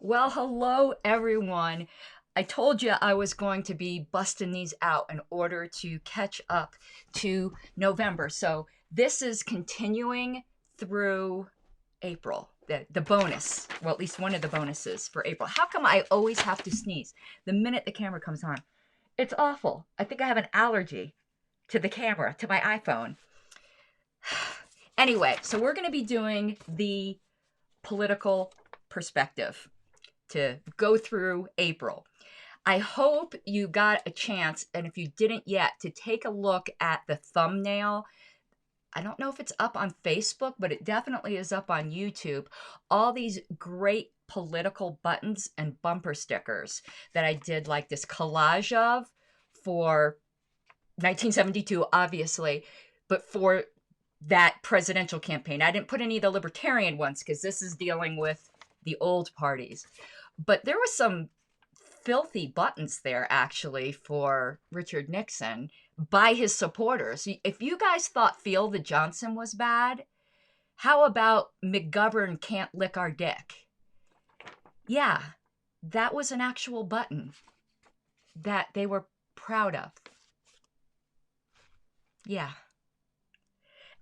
Well, hello, everyone. I told you I was going to be busting these out in order to catch up to November. So this is continuing through April, the bonus, well, at least one of the bonuses for April. How come I always have to sneeze the minute the camera comes on? It's awful. I think I have an allergy to the camera, to my iPhone. Anyway, so we're going to be doing the political perspective to go through April. I hope you got a chance, and if you didn't yet, to take a look at the thumbnail. I don't know if it's up on Facebook, but it definitely is up on YouTube. All these great political buttons and bumper stickers that I did like this collage of for 1972, obviously, but for that presidential campaign. I didn't put any of the Libertarian ones because this is dealing with the old parties. But there was some filthy buttons there, actually, for Richard Nixon by his supporters. If you guys thought Feel the Johnson was bad, how about McGovern can't lick our dick? Yeah, that was an actual button that they were proud of. Yeah.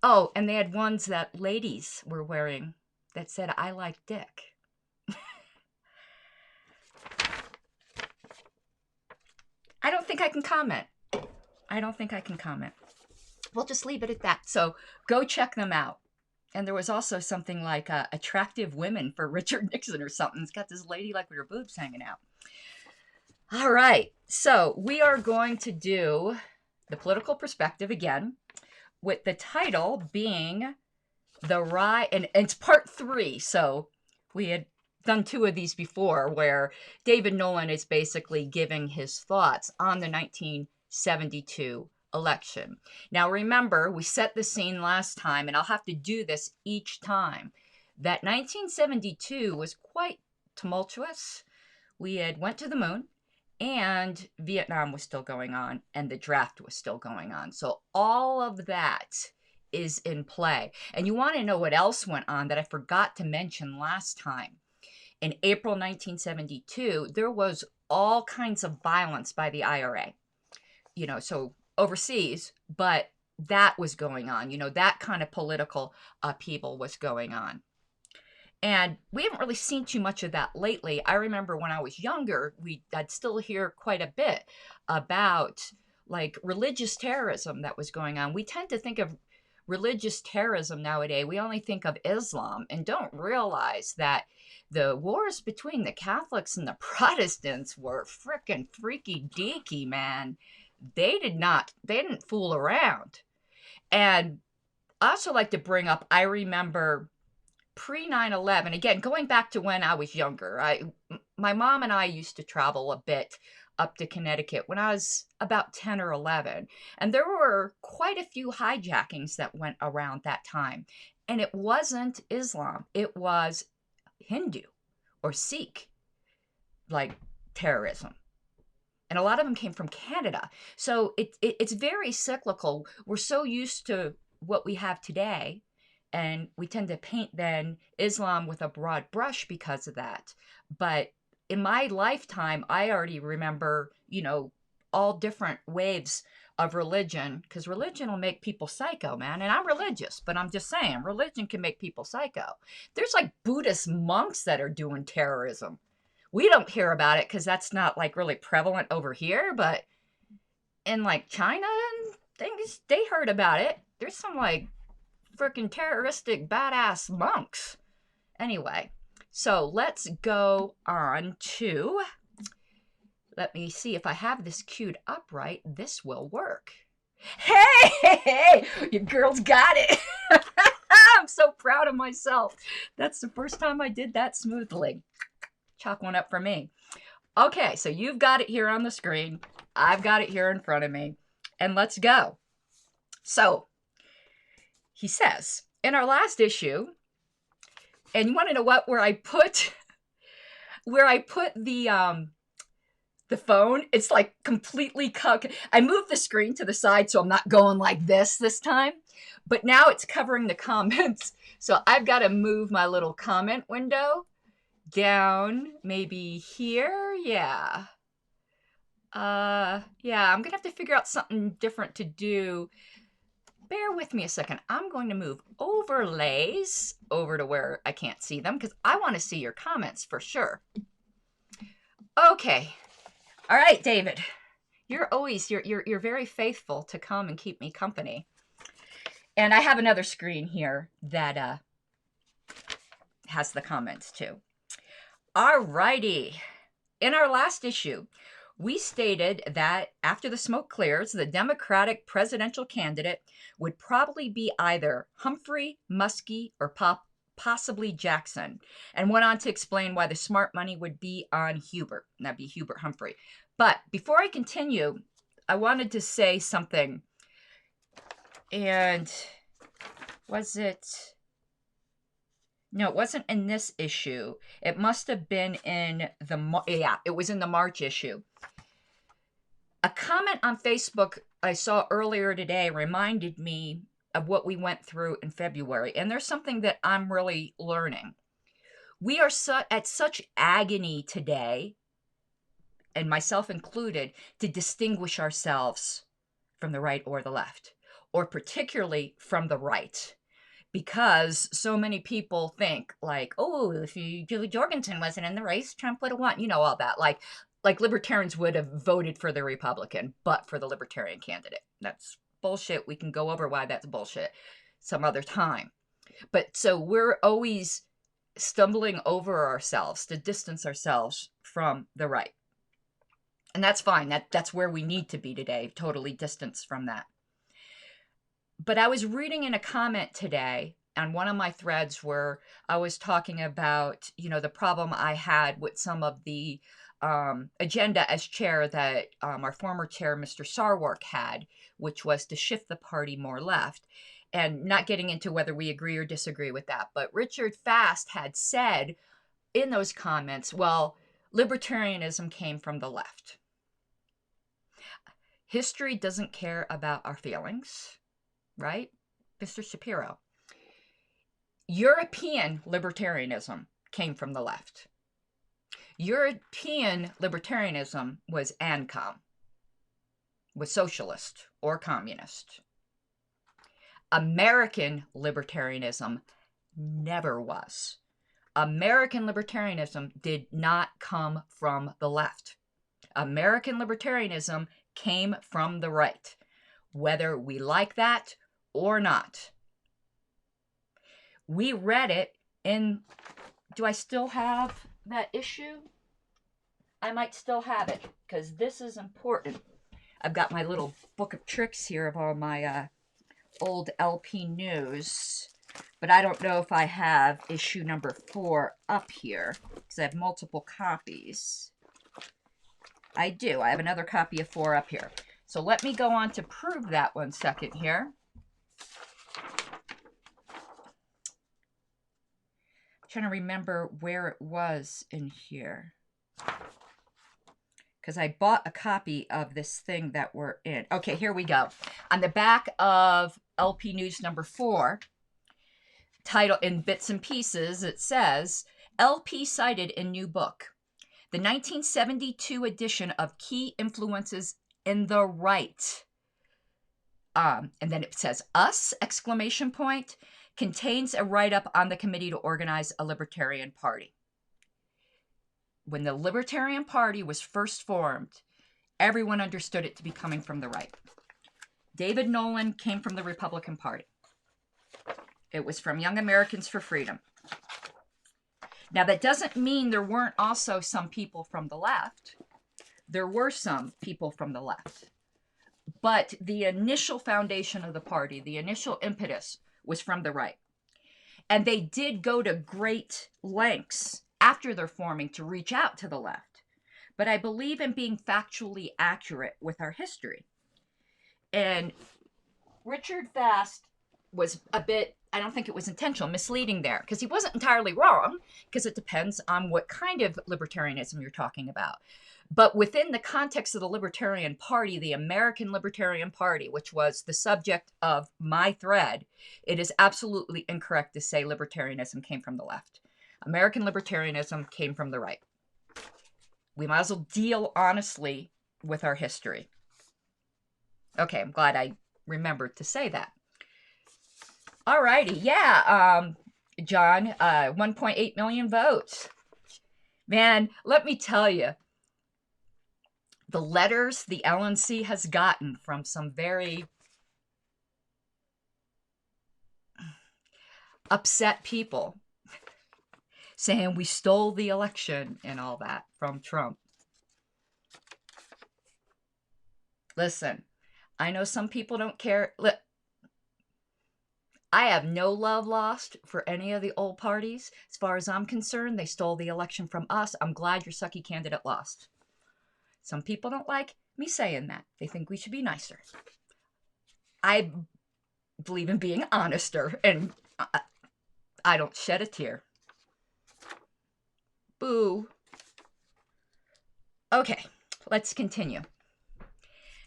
Oh, and they had ones that ladies were wearing that said, I like dick. I don't think I can comment. We'll just leave it at that. So go check them out. And there was also something like attractive women for Richard Nixon or something. It's got this lady like with her boobs hanging out. All right. So we are going to do the political perspective again, with the title being The Rise, and it's part 3. So we had done 2 of these before where David Nolan is basically giving his thoughts on the 1972 election. Now remember, we set the scene last time, and I'll have to do this each time, that 1972 was quite tumultuous. We had went to the moon, and Vietnam was still going on, and the draft was still going on. So all of that is in play. And you want to know what else went on that I forgot to mention last time. In April 1972, there was all kinds of violence by the IRA, so overseas, but that was going on. That kind of political upheaval was going on. And we haven't really seen too much of that lately. I remember when I was younger, I'd still hear quite a bit about like religious terrorism that was going on. We tend to think of religious terrorism nowadays. We only think of Islam and don't realize that the wars between the Catholics and the Protestants were frickin' freaky deaky, man. They didn't fool around. And I also like to bring up, I remember pre 9/11, again, going back to when I was younger, my mom and I used to travel a bit up to Connecticut when I was about 10 or 11. And there were quite a few hijackings that went around that time. And it wasn't Islam. It was Hindu or Sikh, like terrorism. And a lot of them came from Canada. So it's very cyclical. We're so used to what we have today, and we tend to paint then Islam with a broad brush because of that. But in my lifetime, I already remember, all different waves of religion, because religion will make people psycho, man. And I'm religious, but I'm just saying, religion can make people psycho. There's like Buddhist monks that are doing terrorism. We don't hear about it because that's not like really prevalent over here, but in like China and things, they heard about it. There's some like freaking terroristic badass monks. Anyway, so let's go on to, let me see if I have this queued up right. This will work. Hey, your girl's got it. I'm so proud of myself. That's the first time I did that smoothly. Chalk one up for me. Okay, so you've got it here on the screen. I've got it here in front of me. And let's go. So, he says, in our last issue, and you want to know what? Where I put the phone, it's like completely I moved the screen to the side so I'm not going like this time. But now it's covering the comments. So I've got to move my little comment window down maybe here. Yeah. Yeah, I'm gonna have to figure out something different to do. Bear with me a second. I'm going to move overlays over to where I can't see them because I want to see your comments for sure. Okay. All right, David. You're very faithful to come and keep me company. And I have another screen here that has the comments too. All righty. In our last issue, we stated that after the smoke clears, the Democratic presidential candidate would probably be either Humphrey, Muskie, or possibly Jackson, and went on to explain why the smart money would be on Hubert. That'd be Hubert Humphrey. But before I continue, I wanted to say something. And was it? No, it wasn't in this issue. It must have been in it was in the March issue. A comment on Facebook I saw earlier today reminded me of what we went through in February. And there's something that I'm really learning. We are at such agony today, and myself included, to distinguish ourselves from the right or the left, or particularly from the right. Because so many people think like, oh, if Julie Jorgensen wasn't in the race, Trump would have won. You know, all that. Like libertarians would have voted for the Republican, but for the Libertarian candidate. That's bullshit. We can go over why that's bullshit some other time. But so we're always stumbling over ourselves to distance ourselves from the right. And that's fine. That's where we need to be today, totally distanced from that. But I was reading in a comment today on one of my threads where I was talking about, the problem I had with some of the agenda as chair that our former chair, Mr. Sarwark, had, which was to shift the party more left, and not getting into whether we agree or disagree with that. But Richard Fast had said in those comments, well, libertarianism came from the left. History doesn't care about our feelings. Right? Mr. Shapiro. European libertarianism came from the left. European libertarianism was ANCOM, was socialist or communist. American libertarianism never was. American libertarianism did not come from the left. American libertarianism came from the right, whether we like that or not. We read it in, do I still have that issue? I might still have it because this is important. I've got my little book of tricks here of all my old LP news, but I don't know if I have issue number 4 up here because I have multiple copies. I do. I have another copy of 4 up here. So let me go on to prove that 1 second here. I'm trying to remember where it was in here, because I bought a copy of this thing that we're in. Okay, here we go. On the back of LP News number 4, title in bits and pieces, it says, LP cited in new book, the 1972 edition of Key Influences in the Right. And then it says, us, exclamation point, contains a write-up on the committee to organize a Libertarian Party. When the Libertarian Party was first formed, everyone understood it to be coming from the right. David Nolan came from the Republican Party. It was from Young Americans for Freedom. Now, that doesn't mean there weren't also some people from the left. There were some people from the left. But the initial foundation of the party, the initial impetus, was from the right. And they did go to great lengths after their forming to reach out to the left. But I believe in being factually accurate with our history. And Richard Fast was a bit, I don't think it was intentional, misleading there, because he wasn't entirely wrong, because it depends on what kind of libertarianism you're talking about. But within the context of the Libertarian Party, the American Libertarian Party, which was the subject of my thread, it is absolutely incorrect to say libertarianism came from the left. American libertarianism came from the right. We might as well deal honestly with our history. Okay, I'm glad I remembered to say that. Alrighty, yeah, John, 1.8 million votes. Man, let me tell you, the letters the LNC has gotten from some very upset people saying we stole the election and all that from Trump. Listen, I know some people don't care. I have no love lost for any of the old parties. As far as I'm concerned, they stole the election from us. I'm glad your sucky candidate lost. Some people don't like me saying that. They think we should be nicer. I believe in being honester, and I don't shed a tear. Boo. Okay, let's continue.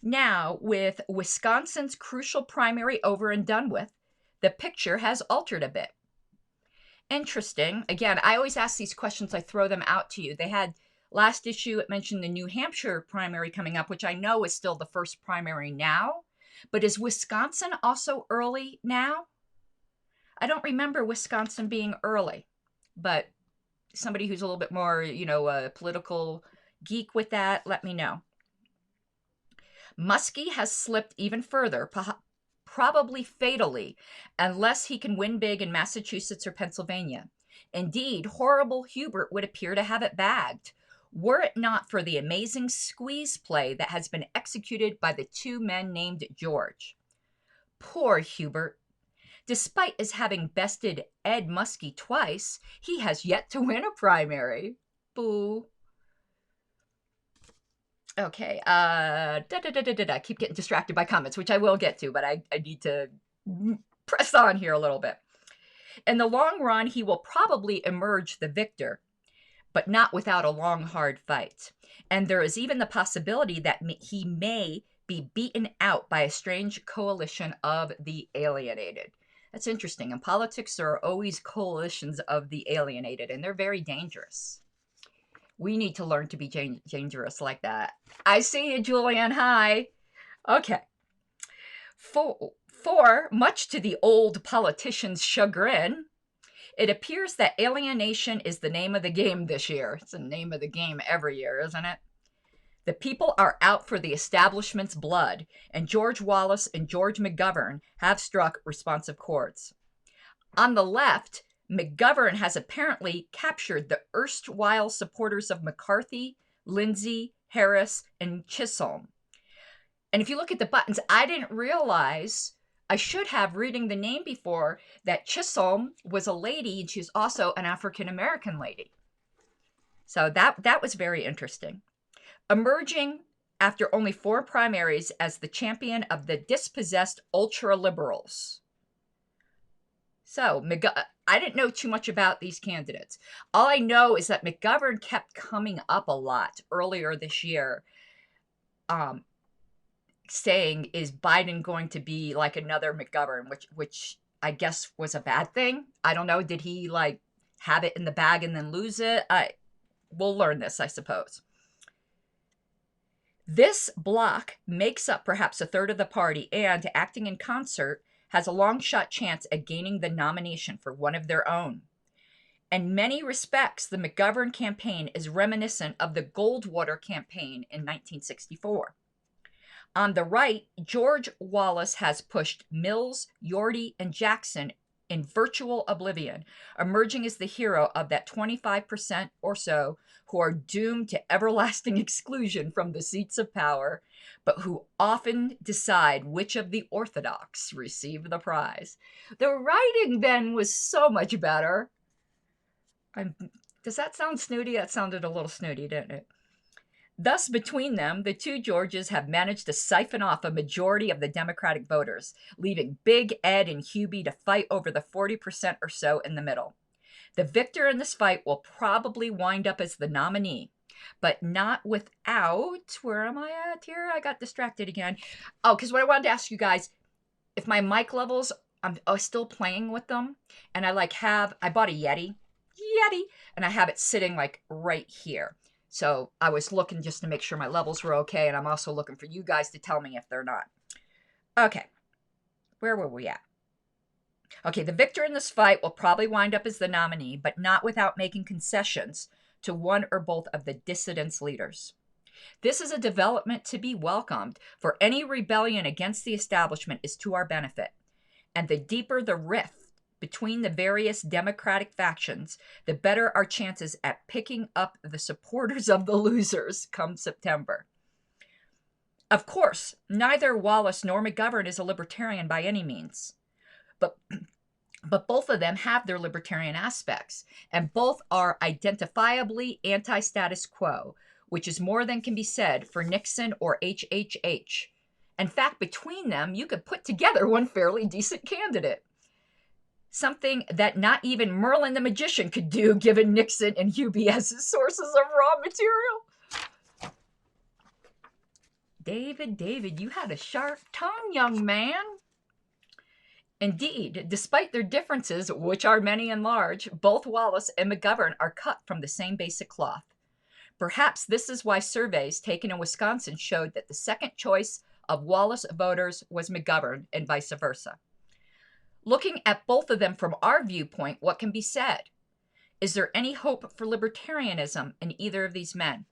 Now, with Wisconsin's crucial primary over and done with, the picture has altered a bit. Interesting. Again, I always ask these questions. I throw them out to you. They had last issue, it mentioned the New Hampshire primary coming up, which I know is still the first primary now. But is Wisconsin also early now? I don't remember Wisconsin being early, but somebody who's a little bit more, a political geek with that, let me know. Muskie has slipped even further, probably fatally, unless he can win big in Massachusetts or Pennsylvania. Indeed, horrible Hubert would appear to have it bagged, were it not for the amazing squeeze play that has been executed by the two men named George. Poor Hubert. Despite his having bested Ed Muskie twice, he has yet to win a primary. Boo. Okay, I keep getting distracted by comments, which I will get to, but I need to press on here a little bit. In the long run, he will probably emerge the victor, but not without a long, hard fight. And there is even the possibility that he may be beaten out by a strange coalition of the alienated. That's interesting. In politics, there are always coalitions of the alienated, and they're very dangerous. We need to learn to be dangerous like that. I see you, Julian. Hi. Okay. For much to the old politician's chagrin, it appears that alienation is the name of the game this year. It's the name of the game every year, isn't it? The people are out for the establishment's blood, and George Wallace and George McGovern have struck responsive chords. On the left, McGovern has apparently captured the erstwhile supporters of McCarthy, Lindsay, Harris, and Chisholm. And if you look at the buttons, I didn't realize, I should have, reading the name before, that Chisholm was a lady, and she was also an African-American lady. So that was very interesting. Emerging after only 4 primaries as the champion of the dispossessed ultra-liberals. So, I didn't know too much about these candidates. All I know is that McGovern kept coming up a lot earlier this year, saying, is Biden going to be like another McGovern, which I guess was a bad thing. I don't know. Did he have it in the bag and then lose it? We'll learn this, I suppose. This bloc makes up perhaps a third of the party and, acting in concert, has a long shot chance at gaining the nomination for one of their own. In many respects, the McGovern campaign is reminiscent of the Goldwater campaign in 1964. On the right, George Wallace has pushed Mills, Yorty, and Jackson in virtual oblivion, emerging as the hero of that 25% or so who are doomed to everlasting exclusion from the seats of power, but who often decide which of the orthodox receive the prize. The writing then was so much better. Does that sound snooty? That sounded a little snooty, didn't it? Thus, between them, the two Georges have managed to siphon off a majority of the Democratic voters, leaving Big Ed and Hubie to fight over the 40% or so in the middle. The victor in this fight will probably wind up as the nominee, but not without... Where am I at here? I got distracted again. Oh, because what I wanted to ask you guys, if my mic levels, I'm still playing with them, and I bought a Yeti, Yeti, and I have it sitting like right here. So I was looking just to make sure my levels were okay, and I'm also looking for you guys to tell me if they're not. Okay, where were we at? Okay, the victor in this fight will probably wind up as the nominee, but not without making concessions to one or both of the dissidents' leaders. This is a development to be welcomed, for any rebellion against the establishment is to our benefit. And the deeper the rift between the various democratic factions, the better our chances at picking up the supporters of the losers come September. Of course, neither Wallace nor McGovern is a libertarian by any means. But both of them have their libertarian aspects, and both are identifiably anti-status quo, which is more than can be said for Nixon or HHH. In fact, between them, you could put together one fairly decent candidate. Something that not even Merlin the Magician could do, given Nixon and UBS's sources of raw material. David, you had a sharp tongue, young man. Indeed, despite their differences, which are many and large, both Wallace and McGovern are cut from the same basic cloth. Perhaps this is why surveys taken in Wisconsin showed that the second choice of Wallace voters was McGovern and vice versa. Looking at both of them from our viewpoint, what can be said? Is there any hope for libertarianism in either of these men?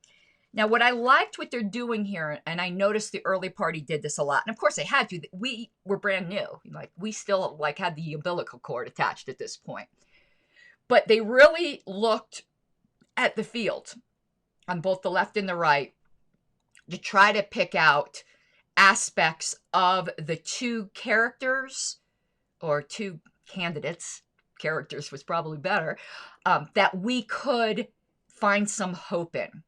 Now, what I liked what they're doing here, and I noticed the early party did this a lot, and of course they had to. We were brand new. Like, we still had the umbilical cord attached at this point. But they really looked at the field on both the left and the right to try to pick out aspects of the two characters, or two candidates, characters was probably better, that we could find some hope in.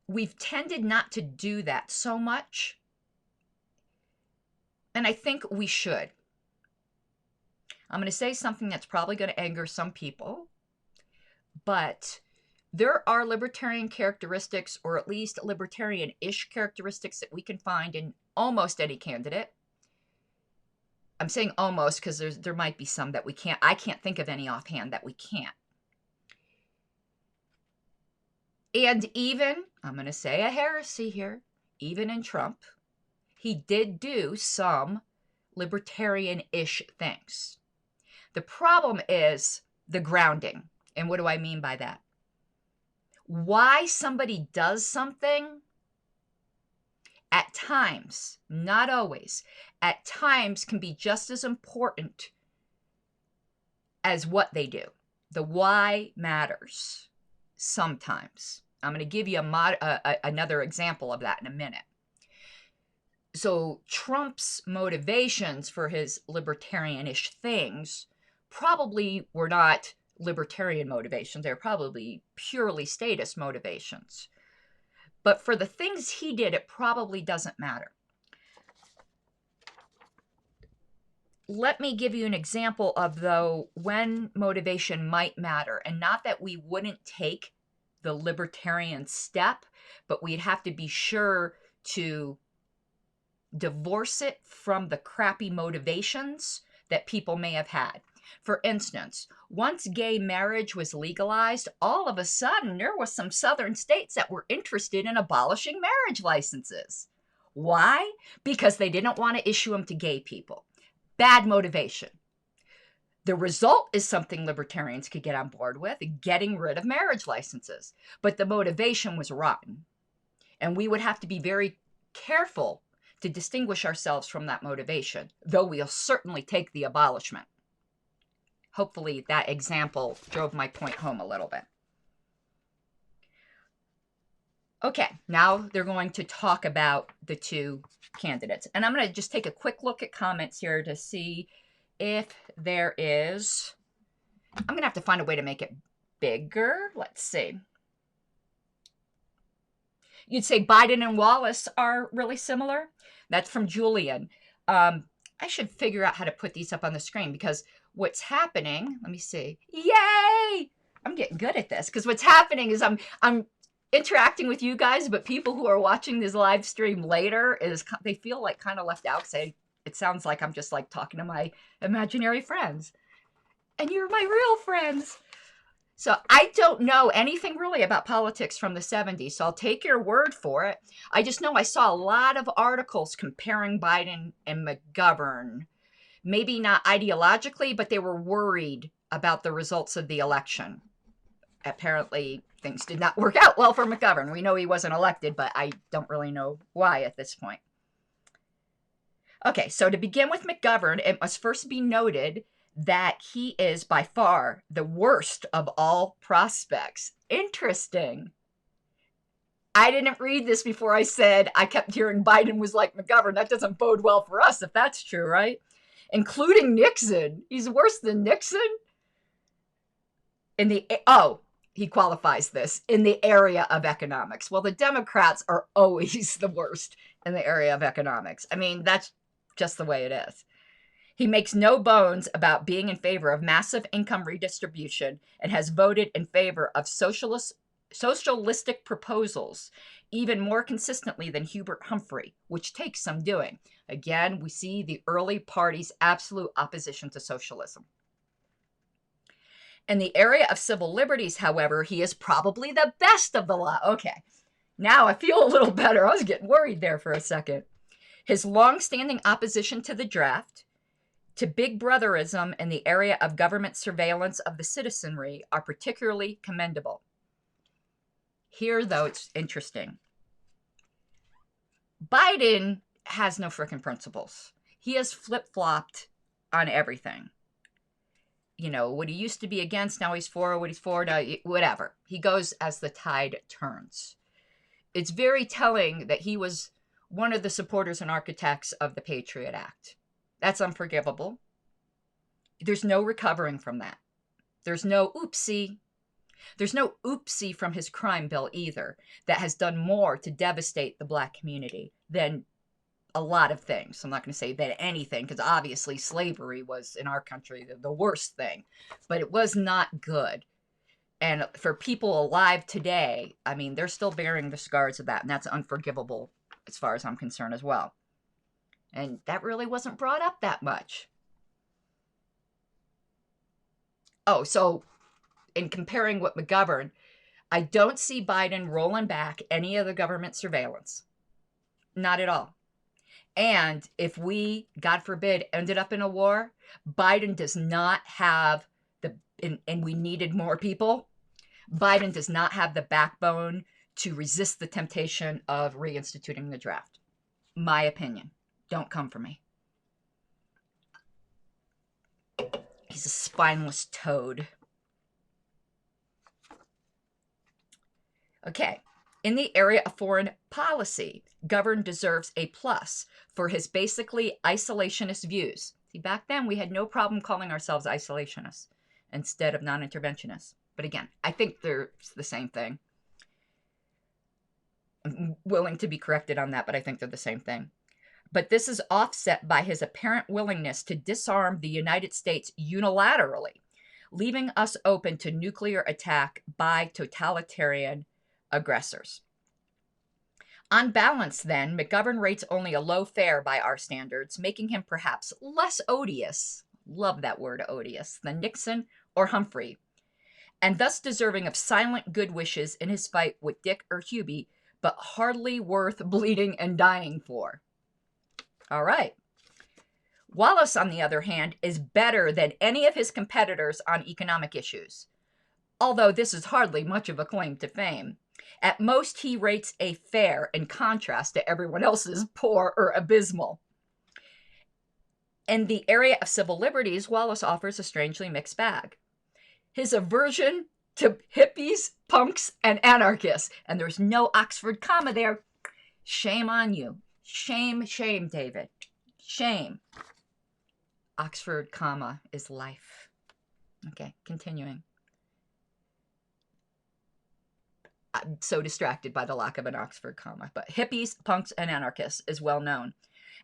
We've tended not to do that so much, and I think we should. I'm going to say something that's probably going to anger some people, but there are libertarian characteristics, or at least libertarian-ish characteristics, that we can find in almost any candidate. I'm saying almost because there might be some that we can't. I can't think of any offhand that we can't. And even, I'm going to say a heresy here, even in Trump, he did do some libertarian-ish things. The problem is the grounding. And what do I mean by that? Why somebody does something, at times, not always, at times can be just as important as what they do. The why matters. Sometimes. I'm going to give you another example of that in a minute. So Trump's motivations for his libertarian-ish things probably were not libertarian motivations. They're probably purely status motivations. But for the things he did, it probably doesn't matter. Let me give you an example of, though, when motivation might matter. And not that we wouldn't take the libertarian step, but we'd have to be sure to divorce it from the crappy motivations that people may have had. For instance, once gay marriage was legalized, all of a sudden there were some southern states that were interested in abolishing marriage licenses. Why? Because they didn't want to issue them to gay people. Bad motivation. The result is something libertarians could get on board with, getting rid of marriage licenses. But the motivation was rotten. And we would have to be very careful to distinguish ourselves from that motivation, though we'll certainly take the abolishment. Hopefully that example drove my point home a little bit. Okay, now they're going to talk about the two candidates. And I'm going to just take a quick look at comments here to see if there is... I'm going to have to find a way to make it bigger. Let's see. You'd say Biden and Wallace are really similar. That's from Julian. I should figure out how to put these up on the screen, because what's happening... Let me see. Yay! I'm getting good at this, because what's happening is I'm interacting with you guys, but people who are watching this live stream later, they feel like kind of left out, because it sounds like I'm just like talking to my imaginary friends. and you're my real friends. So I don't know anything really about politics from the 70s, so I'll take your word for it. I just know I saw a lot of articles comparing Biden and McGovern. Maybe not ideologically, but they were worried about the results of the election. Apparently, things did not work out well for McGovern. We know he wasn't elected, but I don't really know why at this point. Okay, so to begin with McGovern, it must first be noted that he is by far the worst of all prospects. Interesting. I didn't read this before I said I kept hearing Biden was like McGovern. That doesn't bode well for us if that's true, right? Including Nixon. He's worse than Nixon? He qualifies this in the area of economics. Well, the Democrats are always the worst in the area of economics. I mean, that's just the way it is. He makes no bones about being in favor of massive income redistribution and has voted in favor of socialistic proposals even more consistently than Hubert Humphrey, which takes some doing. Again, we see the early party's absolute opposition to socialism. In the area of civil liberties, however, he is probably the best of the lot. Okay, now I feel a little better. I was getting worried there for a second. His long-standing opposition to the draft, to big brotherism in the area of government surveillance of the citizenry are particularly commendable. Here, though, it's interesting. Biden has no frickin' principles. He has flip-flopped on everything. You know, what he used to be against, now he's for, what he's for, now, whatever. He goes as the tide turns. It's very telling that he was one of the supporters and architects of the Patriot Act. That's unforgivable. There's no recovering from that. There's no oopsie. There's no oopsie from his crime bill either that has done more to devastate the Black community than a lot of things. I'm not going to say that anything, because obviously slavery was in our country the worst thing, but it was not good. And for people alive today, I mean, they're still bearing the scars of that, and that's unforgivable as far as I'm concerned as well. And that really wasn't brought up that much. Oh, so in comparing with McGovern, I don't see Biden rolling back any of the government surveillance. Not at all. And if we, God forbid, ended up in a war, Biden does not have and we needed more people, Biden does not have the backbone to resist the temptation of reinstituting the draft. My opinion. Don't come for me. He's a spineless toad. Okay. In the area of foreign policy, Govern deserves a plus for his basically isolationist views. See, back then we had no problem calling ourselves isolationists instead of non-interventionists. But again, I think they're the same thing. I'm willing to be corrected on that, but I think they're the same thing. But this is offset by his apparent willingness to disarm the United States unilaterally, leaving us open to nuclear attack by totalitarian aggressors. On balance, then, McGovern rates only a low fare by our standards, making him perhaps less odious, love that word odious, than Nixon or Humphrey, and thus deserving of silent good wishes in his fight with Dick or Hubie, but hardly worth bleeding and dying for. All right. Wallace, on the other hand, is better than any of his competitors on economic issues, although this is hardly much of a claim to fame. At most, he rates a fair in contrast to everyone else's poor or abysmal. In the area of civil liberties, Wallace offers a strangely mixed bag. His aversion to hippies, punks, and anarchists, and there's no Oxford comma there. Shame on you. Shame, shame, David. Shame. Oxford comma is life. Okay, continuing. I'm so distracted by the lack of an Oxford comma, but hippies, punks, and anarchists is well known.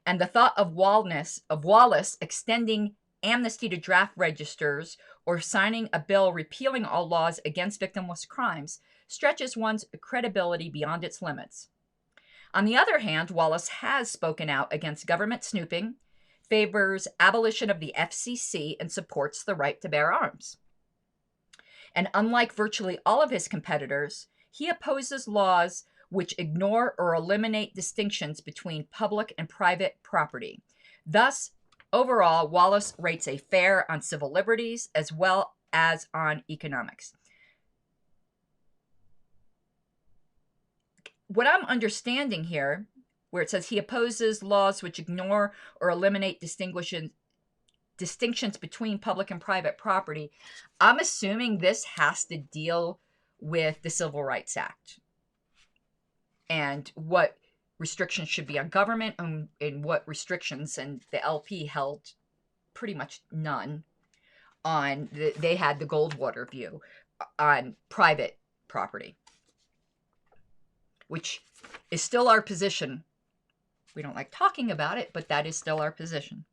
And the thought of Wallace extending amnesty to draft registers or signing a bill repealing all laws against victimless crimes stretches one's credibility beyond its limits. On the other hand, Wallace has spoken out against government snooping, favors abolition of the FCC and supports the right to bear arms. And unlike virtually all of his competitors, he opposes laws which ignore or eliminate distinctions between public and private property. Thus, overall, Wallace rates a fair on civil liberties as well as on economics. What I'm understanding here, where it says he opposes laws which ignore or eliminate distinctions between public and private property, I'm assuming this has to deal with the Civil Rights Act and what restrictions should be on government and what restrictions, and the LP held pretty much none on, they had the Goldwater view on private property, which is still our position. We don't like talking about it, but that is still our position.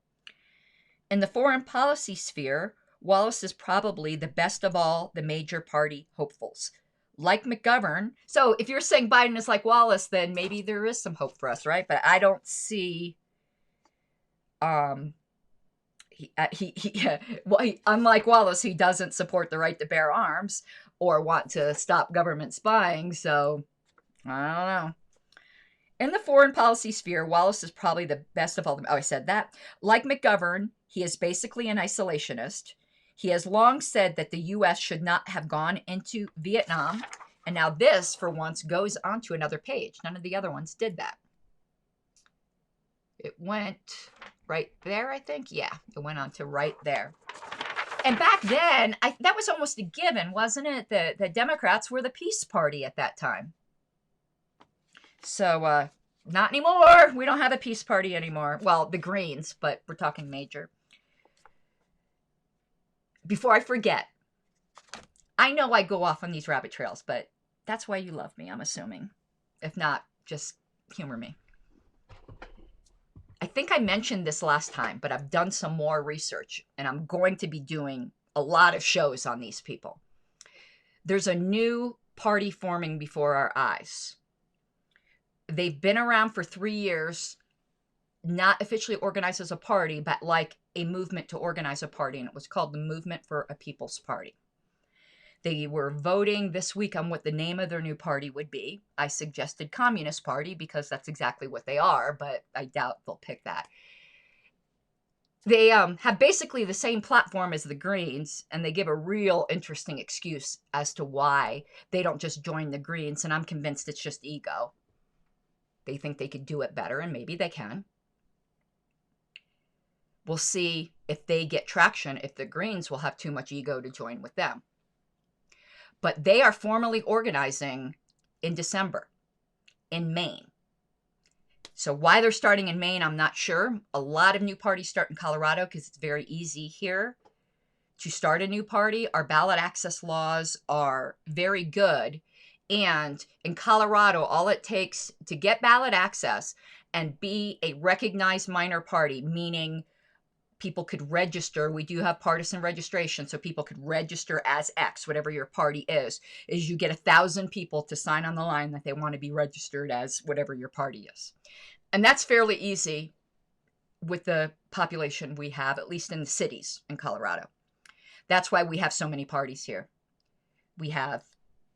In the foreign policy sphere, Wallace is probably the best of all the major party hopefuls. Like McGovern, so if you're saying Biden is like Wallace, then maybe there is some hope for us, right? But I don't see, unlike Wallace, he doesn't support the right to bear arms or want to stop government spying, so I don't know. In the foreign policy sphere, Wallace is probably the best of all them. Oh, I said that. Like McGovern, he is basically an isolationist. He has long said that the U.S. should not have gone into Vietnam. And now this, for once, goes onto another page. None of the other ones did that. It went right there, I think. Yeah, it went on to right there. And back then, that was almost a given, wasn't it? The Democrats were the peace party at that time. So, not anymore. We don't have a peace party anymore. Well, the Greens, but we're talking major. Before I forget, I know I go off on these rabbit trails, but that's why you love me, I'm assuming. If not, just humor me. I think I mentioned this last time, but I've done some more research, and I'm going to be doing a lot of shows on these people. There's a new party forming before our eyes. They've been around for 3 years, not officially organized as a party, but like a movement to organize a party, and it was called the Movement for a People's Party. They were voting this week on what the name of their new party would be. I suggested Communist Party because that's exactly what they are, but I doubt they'll pick that. They have basically the same platform as the Greens, and they give a real interesting excuse as to why they don't just join the Greens, and I'm convinced it's just ego. They think they could do it better, and maybe they can. We'll see if they get traction, if the Greens will have too much ego to join with them. But they are formally organizing in December in Maine. So why they're starting in Maine, I'm not sure. A lot of new parties start in Colorado because it's very easy here to start a new party. Our ballot access laws are very good. And in Colorado, all it takes to get ballot access and be a recognized minor party, meaning people could register. We do have partisan registration, so people could register as X, whatever your party is you get 1,000 people to sign on the line that they want to be registered as whatever your party is. And that's fairly easy with the population we have, at least in the cities in Colorado. That's why we have so many parties here. We had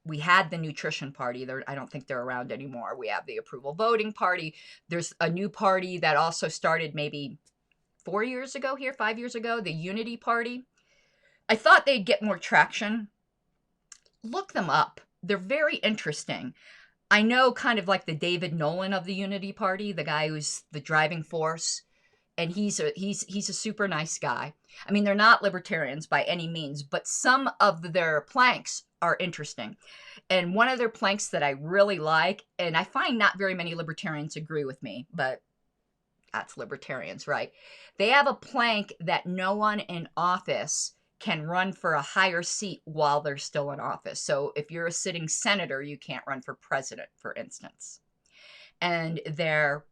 the Nutrition Party. I don't think they're around anymore. We have the Approval Voting Party. There's a new party that also started maybe 5 years ago, the Unity Party. I thought they'd get more traction. Look them up. They're very interesting. I know kind of like the David Nolan of the Unity Party, the guy who's the driving force, and he's a super nice guy. I mean, they're not libertarians by any means, but some of their planks are interesting. And one of their planks that I really like, and I find not very many libertarians agree with me, but that's libertarians, right? They have a plank that no one in office can run for a higher seat while they're still in office. So if you're a sitting senator, you can't run for president, for instance. And their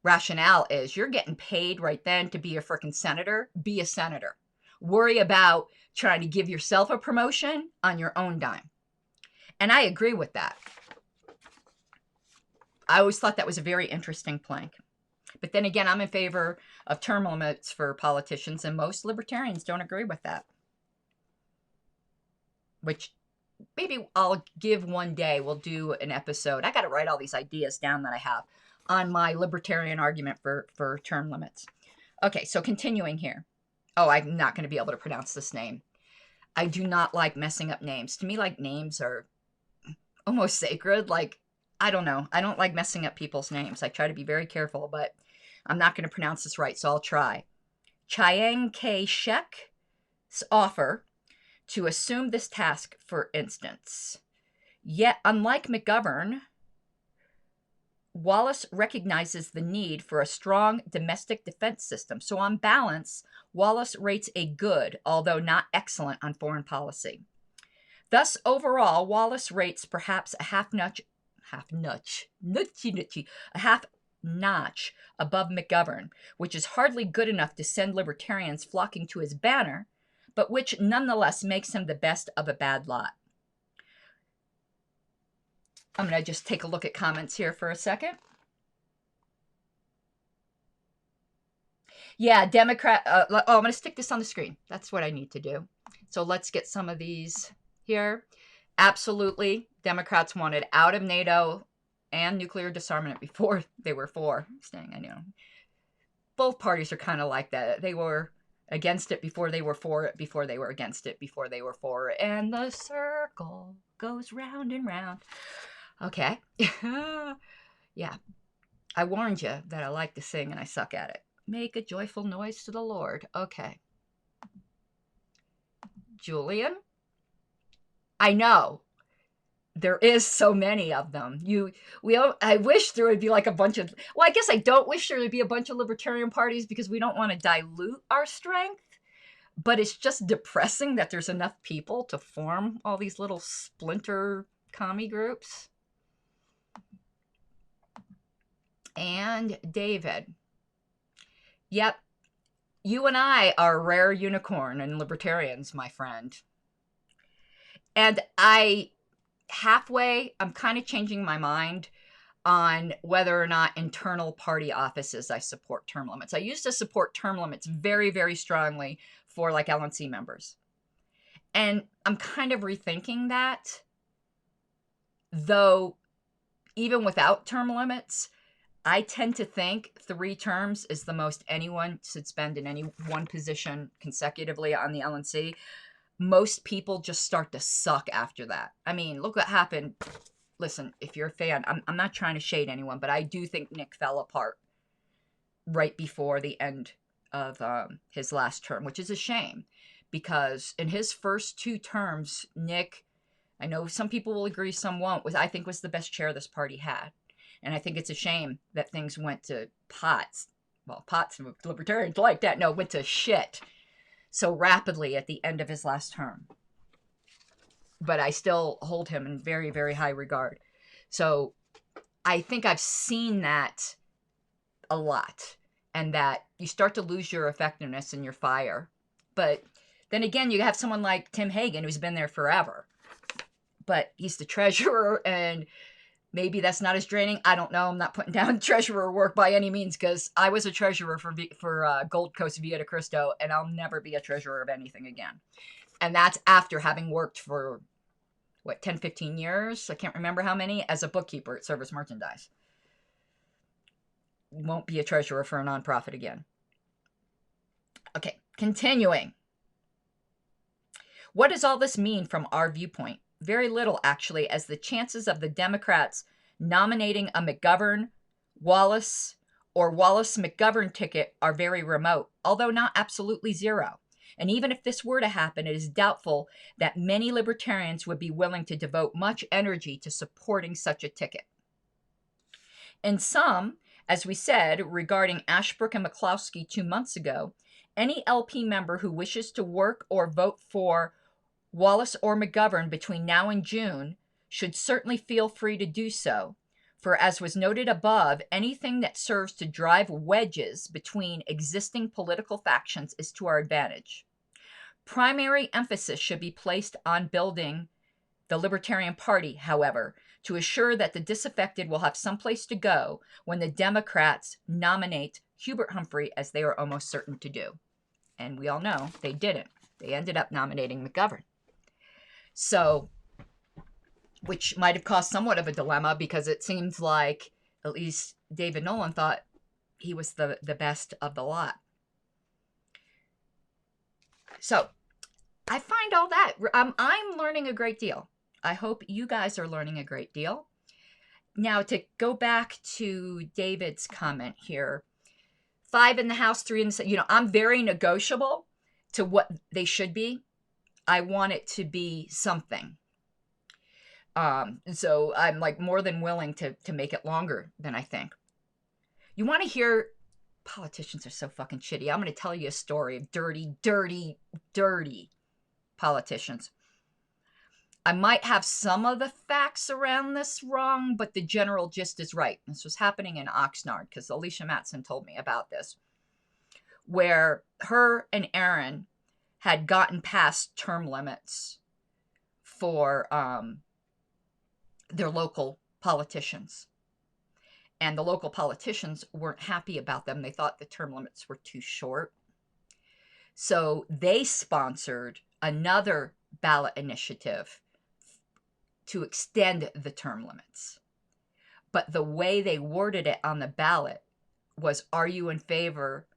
rationale is you're getting paid right then to be a freaking senator. Be a senator. Worry about trying to give yourself a promotion on your own dime. And I agree with that. I always thought that was a very interesting plank. But then again, I'm in favor of term limits for politicians, and most libertarians don't agree with that. Which maybe I'll give one day. We'll do an episode. I got to write all these ideas down that I have on my libertarian argument for term limits. Okay, so continuing here. Oh, I'm not going to be able to pronounce this name. I do not like messing up names. To me, like, names are almost sacred. Like, I don't know. I don't like messing up people's names. I try to be very careful, but I'm not going to pronounce this right, so I'll try. Chiang Kai-shek's offer to assume this task, for instance. Yet, unlike McGovern, Wallace recognizes the need for a strong domestic defense system. So on balance, Wallace rates a good, although not excellent, on foreign policy. Thus, overall, Wallace rates perhaps a half notch above McGovern, which is hardly good enough to send libertarians flocking to his banner, but which nonetheless makes him the best of a bad lot. I'm going to just take a look at comments here for a second. Yeah, Democrat. I'm going to stick this on the screen. That's what I need to do. So let's get some of these here. Absolutely. Democrats wanted out of NATO and nuclear disarmament before they were for staying. I know. Both parties are kind of like that. They were against it before they were for it, before they were against it, before they were for it. And the circle goes round and round. Okay. Yeah. I warned you that I like to sing and I suck at it. Make a joyful noise to the Lord. Okay. Julian? I know. There is so many of them. I wish there would be like a bunch of, well, I guess I don't wish there would be a bunch of libertarian parties because we don't want to dilute our strength. But it's just depressing that there's enough people to form all these little splinter commie groups. And David. Yep. You and I are a rare unicorn in libertarians, my friend. And I'm kind of changing my mind on whether or not internal party offices I support term limits. I used to support term limits very, very strongly for like LNC members. And I'm kind of rethinking that. Though, even without term limits, I tend to think 3 terms is the most anyone should spend in any one position consecutively on the LNC. Most people just start to suck after that. I mean, look what happened. Listen, if you're a fan, I'm not trying to shade anyone, but I do think Nick fell apart right before the end of his last term, which is a shame because in his first 2 terms, Nick, I know some people will agree, some won't, I think was the best chair this party had. And I think it's a shame that things went to pots. Well, pots and libertarians like that. No, went to shit so rapidly at the end of his last term. But I still hold him in very, very high regard. So I think I've seen that a lot. And that you start to lose your effectiveness and your fire. But then again, you have someone like Tim Hagen who's been there forever. But he's the treasurer, and maybe that's not as draining. I don't know. I'm not putting down treasurer work by any means because I was a treasurer for Gold Coast Via de Cristo, and I'll never be a treasurer of anything again. And that's after having worked for, 10, 15 years? I can't remember how many, as a bookkeeper at Service Merchandise. Won't be a treasurer for a nonprofit again. Okay, continuing. What does all this mean from our viewpoint? Very little, actually, as the chances of the Democrats nominating a McGovern, Wallace, or Wallace-McGovern ticket are very remote, although not absolutely zero. And even if this were to happen, it is doubtful that many libertarians would be willing to devote much energy to supporting such a ticket. In sum, as we said regarding Ashbrook and McCloskey 2 months ago, any LP member who wishes to work or vote for Wallace or McGovern between now and June should certainly feel free to do so, for as was noted above, anything that serves to drive wedges between existing political factions is to our advantage. Primary emphasis should be placed on building the Libertarian Party, however, to assure that the disaffected will have someplace to go when the Democrats nominate Hubert Humphrey, as they are almost certain to do. And we all know they didn't. They ended up nominating McGovern. So, which might have caused somewhat of a dilemma, because it seems like at least David Nolan thought he was the best of the lot. So, I find all that. I'm learning a great deal. I hope you guys are learning a great deal. Now, to go back to David's comment here, 5 in the House, 3 in the Senate. You know, I'm very negotiable to what they should be. I want it to be something. So I'm like more than willing to make it longer than I think. You want to hear, politicians are so fucking shitty. I'm going to tell you a story of dirty, dirty, dirty politicians. I might have some of the facts around this wrong, but the general gist is right. This was happening in Oxnard, because Alicia Matson told me about this, where her and Aaron had gotten past term limits for their local politicians. And the local politicians weren't happy about them. They thought the term limits were too short. So they sponsored another ballot initiative to extend the term limits. But the way they worded it on the ballot was, are you in favor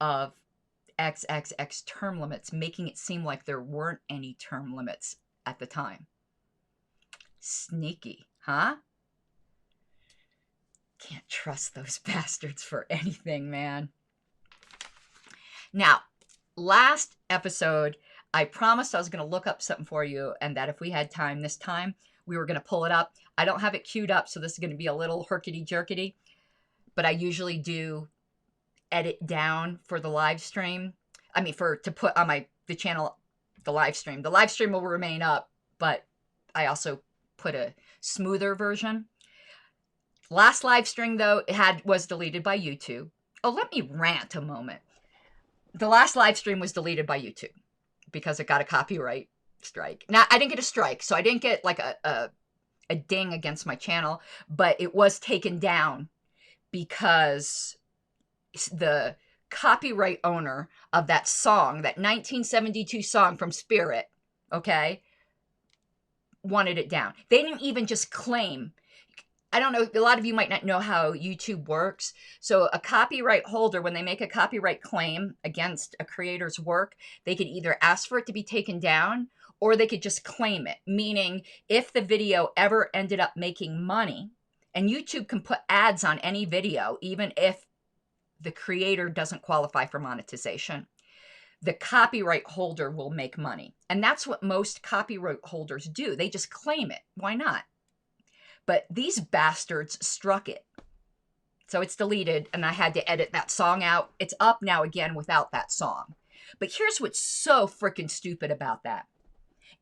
of XXX term limits, making it seem like there weren't any term limits at the time. Sneaky, huh? Can't trust those bastards for anything, man. Now, last episode, I promised I was going to look up something for you, and that if we had time this time, we were going to pull it up. I don't have it queued up, so this is going to be a little herkity-jerkity, but I usually do edit down for the live stream. I mean, to put on the channel, the live stream. The live stream will remain up, but I also put a smoother version. Last live stream, though, was deleted by YouTube. Oh, let me rant a moment. The last live stream was deleted by YouTube because it got a copyright strike. Now, I didn't get a strike, so I didn't get like a ding against my channel, but it was taken down because the copyright owner of that song, that 1972 song from Spirit, okay, wanted it down. They didn't even just claim. I don't know, a lot of you might not know how YouTube works. So a copyright holder, when they make a copyright claim against a creator's work, they could either ask for it to be taken down, or they could just claim it. Meaning, if the video ever ended up making money, and YouTube can put ads on any video, even if the creator doesn't qualify for monetization, the copyright holder will make money. And that's what most copyright holders do. They just claim it. Why not? But these bastards struck it. So it's deleted, and I had to edit that song out. It's up now again without that song. But here's what's so freaking stupid about that.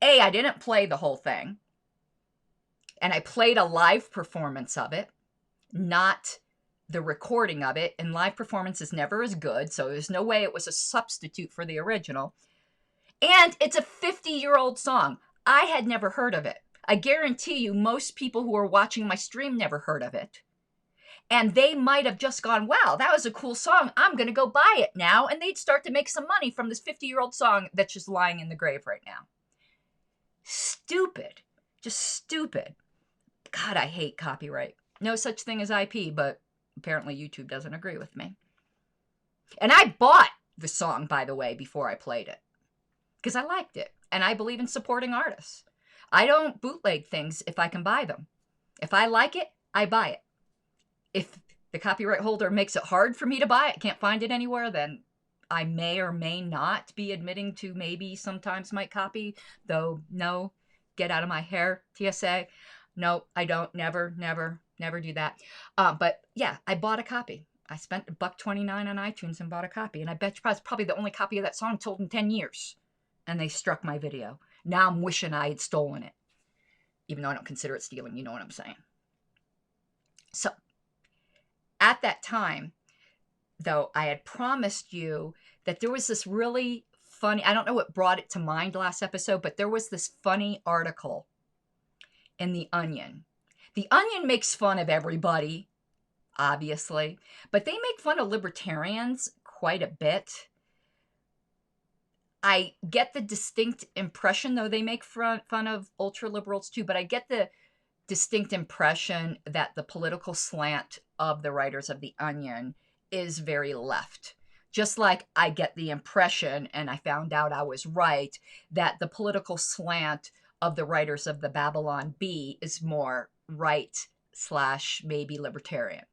A, I didn't play the whole thing. And I played a live performance of it, not the recording of it. And live performance is never as good, so there's no way it was a substitute for the original. And it's a 50-year-old song. I had never heard of it. I guarantee you most people who are watching my stream never heard of it. And they might have just gone, wow, that was a cool song. I'm going to go buy it now. And they'd start to make some money from this 50-year-old song that's just lying in the grave right now. Stupid. Just stupid. God, I hate copyright. No such thing as IP, but apparently YouTube doesn't agree with me. And I bought the song, by the way, before I played it. Because I liked it. And I believe in supporting artists. I don't bootleg things if I can buy them. If I like it, I buy it. If the copyright holder makes it hard for me to buy it, can't find it anywhere, then I may or may not be admitting to maybe sometimes might copy. Though, no, get out of my hair, TSA. No, I don't. Never do that. But yeah, I bought a copy. I spent $1.29 on iTunes and bought a copy. And I bet you it's probably the only copy of that song sold in 10 years. And they struck my video. Now I'm wishing I had stolen it. Even though I don't consider it stealing, you know what I'm saying. So, at that time, though, I had promised you that there was this really funny, I don't know what brought it to mind last episode, but there was this funny article in The Onion. The Onion makes fun of everybody, obviously, but they make fun of libertarians quite a bit. I get the distinct impression, though they make fun of ultra-liberals too, but I get the distinct impression that the political slant of the writers of The Onion is very left. Just like I get the impression, and I found out I was right, that the political slant of the writers of the Babylon Bee is more right / maybe libertarian.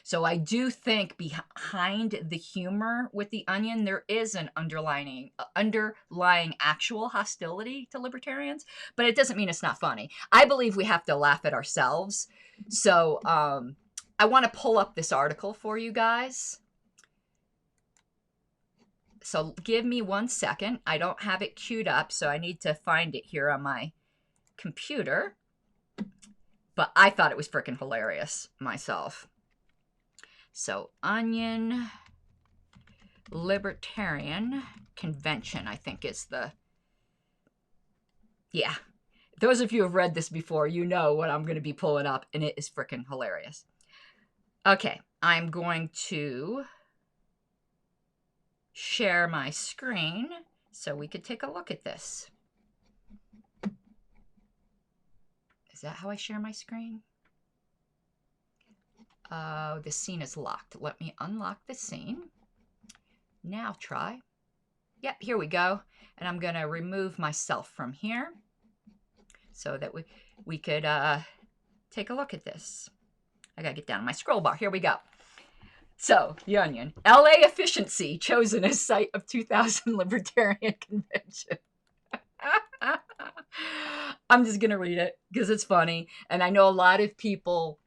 So I do think behind the humor with The Onion, there is an underlying actual hostility to libertarians, but it doesn't mean it's not funny. I believe we have to laugh at ourselves. So I want to pull up this article for you guys. So give me 1 second. I don't have it queued up, so I need to find it here on my computer. But I thought it was freaking hilarious myself. So, Onion Libertarian Convention, I think is the... Yeah. Those of you who have read this before, you know what I'm going to be pulling up, and it is freaking hilarious. Okay, I'm going to share my screen so we could take a look at this. Is that how I share my screen? The scene is locked. Let me unlock the scene. Now try. Yep, here we go. And I'm going to remove myself from here so that we could take a look at this. I got to get down to my scroll bar. Here we go. So, The Onion. LA efficiency chosen as site of 2000 Libertarian Convention. I'm just going to read it because it's funny. And I know a lot of people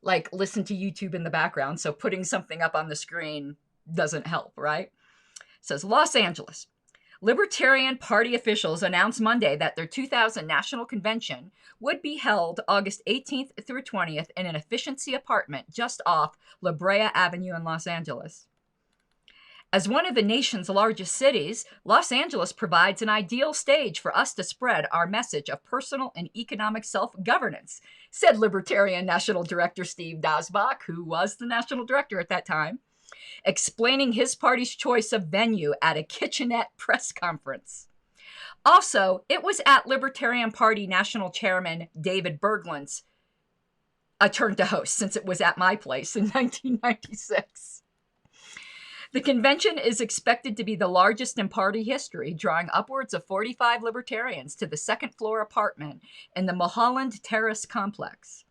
like listen to YouTube in the background, so putting something up on the screen doesn't help, right? It says, Los Angeles. Libertarian Party officials announced Monday that their 2000 National Convention would be held August 18th through 20th in an efficiency apartment just off La Brea Avenue in Los Angeles. As one of the nation's largest cities, Los Angeles provides an ideal stage for us to spread our message of personal and economic self-governance, said Libertarian National Director Steve Dasbach, who was the national director at that time, explaining his party's choice of venue at a kitchenette press conference. Also, it was at Libertarian Party National Chairman David Bergland's turn to host, since it was at my place in 1996. The convention is expected to be the largest in party history, drawing upwards of 45 libertarians to the second-floor apartment in the Mulholland Terrace complex.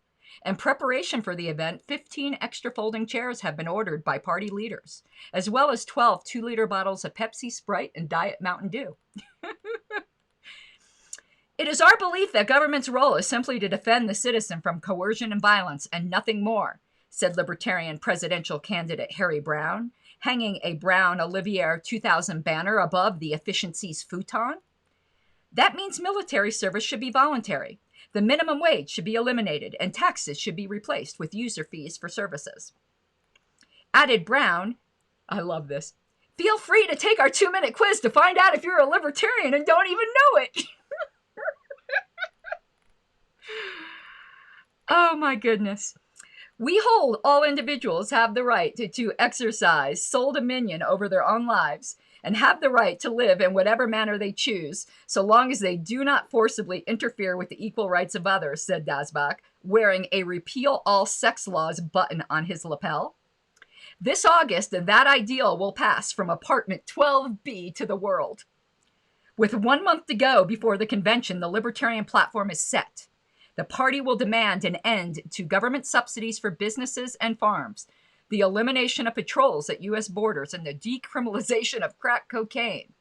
In preparation for the event, 15 extra folding chairs have been ordered by party leaders, as well as 12 2-liter bottles of Pepsi, Sprite, and Diet Mountain Dew. It is our belief that government's role is simply to defend the citizen from coercion and violence and nothing more, said Libertarian presidential candidate Harry Brown, hanging a brown Olivier 2000 banner above the efficiency's futon. That means military service should be voluntary. The minimum wage should be eliminated, and taxes should be replaced with user fees for services. Added Brown, I love this, feel free to take our 2-minute quiz to find out if you're a libertarian and don't even know it. Oh my goodness. We hold all individuals have the right to exercise sole dominion over their own lives and have the right to live in whatever manner they choose, so long as they do not forcibly interfere with the equal rights of others, said Dasbach, wearing a repeal all sex laws button on his lapel. This August, that ideal will pass from apartment 12B to the world. With 1 month to go before the convention, the Libertarian platform is set. The party will demand an end to government subsidies for businesses and farms, the elimination of patrols at U.S. borders, and the decriminalization of crack cocaine.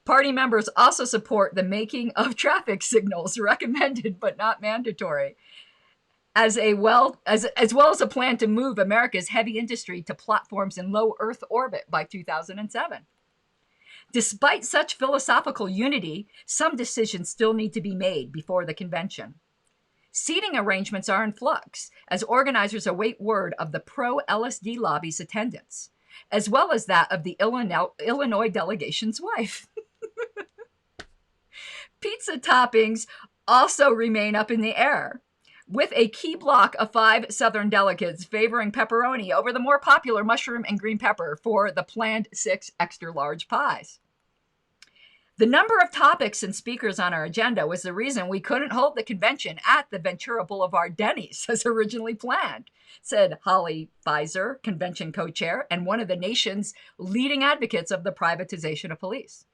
Party members also support the making of traffic signals, recommended but not mandatory, as well as a plan to move America's heavy industry to platforms in low Earth orbit by 2007. Despite such philosophical unity, some decisions still need to be made before the convention. Seating arrangements are in flux as organizers await word of the pro-LSD lobby's attendance, as well as that of the Illinois delegation's wife. Pizza toppings also remain up in the air, with a key block of 5 Southern delegates favoring pepperoni over the more popular mushroom and green pepper for the planned 6 extra large pies. The number of topics and speakers on our agenda was the reason we couldn't hold the convention at the Ventura Boulevard Denny's as originally planned, said Holly Pfizer, convention co-chair and one of the nation's leading advocates of the privatization of police.